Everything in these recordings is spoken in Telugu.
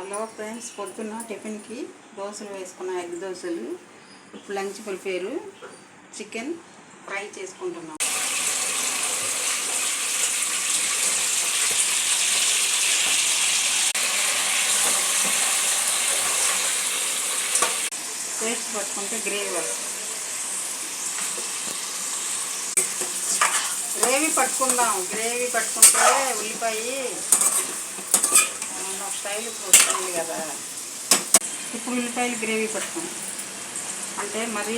హలో ఫ్రెండ్స్, పొద్దున్న టిఫిన్కి దోశలు వేసుకున్న ఎగ్ దోశలు. ఇప్పుడు లంచ్ ప్రిపేరు చికెన్ ఫ్రై చేసుకుంటున్నాం. పేస్ట్ పట్టుకుంటే గ్రేవీ వస్తుంది. గ్రేవీ పట్టుకుంటే ఉల్లిపాయ స్టైల్ వస్తుంది కదా. ఇప్పుడు ఉల్లిపాయలు గ్రేవీ పట్టుకున్నాం అంటే మరీ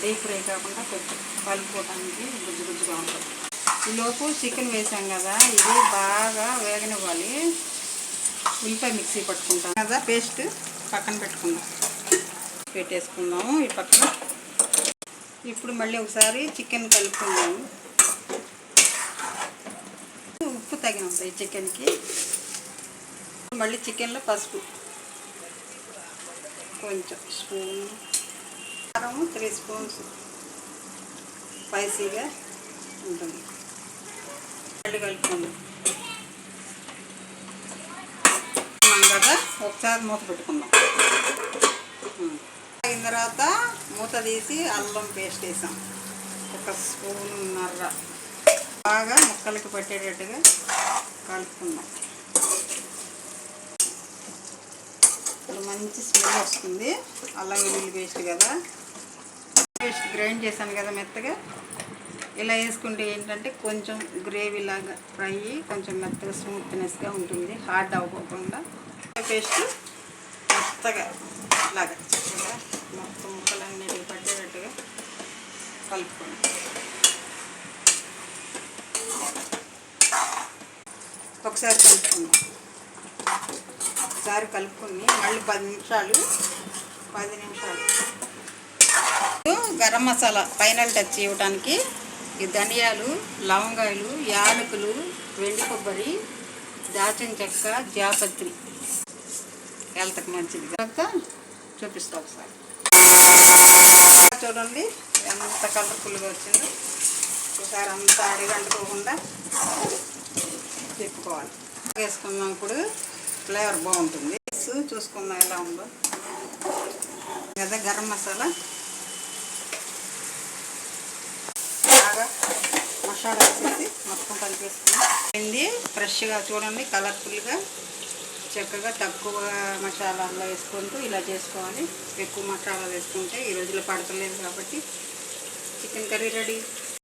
డీప్ ఫ్రై కాకుండా కొంచెం కలుపుకోవడానికి గుజ్జుగా ఉంటుంది. ఈలోపు చికెన్ వేసాం కదా, ఇది బాగా వేగనివ్వాలి. ఉల్లిపాయ మిక్సీ పట్టుకుంటాం కదా, పేస్ట్ పక్కన పెట్టేసుకుందాము ఈ పక్కన. ఇప్పుడు మళ్ళీ ఒకసారి చికెన్ కలుపుకుందాము. ఉప్పు తగినంత ఈ చికెన్కి. మళ్ళీ చికెన్లో పసుపు కొంచెం స్పూన్, కారం 3 స్పూన్స్, స్పైసీగా ఉంటుంది. మళ్ళీ కలుపుకుందాం కదా. ఒకసారి మూత పెట్టుకుందాం. అయిన తర్వాత మూత తీసి అల్లం పేస్ట్ వేసాం 1 స్పూన్నర. బాగా ముక్కలకి పట్టేటట్టుగా కలుపుకుందాం. మంచి స్మెల్ వస్తుంది. అల్లం వెల్లుల్లి పేస్ట్ కదా, పేస్ట్ గ్రైండ్ చేశాను కదా మెత్తగా. ఇలా వేసుకుంటే ఏంటంటే కొంచెం గ్రేవీ లాగా ఫ్రై, కొంచెం మెత్తగా స్మూత్నెస్గా ఉంటుంది, హార్డ్ అవ్వకుండా. పేస్ట్ మెత్తగా ఇలాగా చక్కగా మొత్తం ముక్కలన్నిటికి పట్టేటట్టుగా కలుపుకోండి. ఒకసారి కలుపుకుందాం. ఒకసారి కలుపుకొని మళ్ళీ 10 నిమిషాలు గరం మసాలా ఫైనల్ టచ్ ఇవ్వడానికి ఈ ధనియాలు, లవంగాయలు, యాలకులు, వెండి కొబ్బరి, దాల్చిన చెక్క, జాపత్రి హెల్త్కి మంచిది. తర్వాత చూపిస్తా ఒకసారి. చూడండి ఎంత కలర్ఫుల్గా వచ్చిందో. ఒకసారి అంతా అడిగంటుకోకుండా తిప్పుకోవాలి. వేసుకుందాం. ఇప్పుడు ఫ్లేవర్ బాగుంటుంది. చూసుకుందాం ఎలా ఉందో కదా. గరం మసాలా బాగా మసాలా వేసేసి మొత్తం కలిపేసుకున్నాం. పిండి ఫ్రెష్గా చూడండి, కలర్ఫుల్గా చక్కగా తక్కువ మసాలాల్లో వేసుకుంటూ ఇలా చేసుకోవాలి. ఎక్కువ మసాలా వేసుకుంటే ఈ రోజుల్లో పడతలేదు కాబట్టి చికెన్ కర్రీ రెడీ.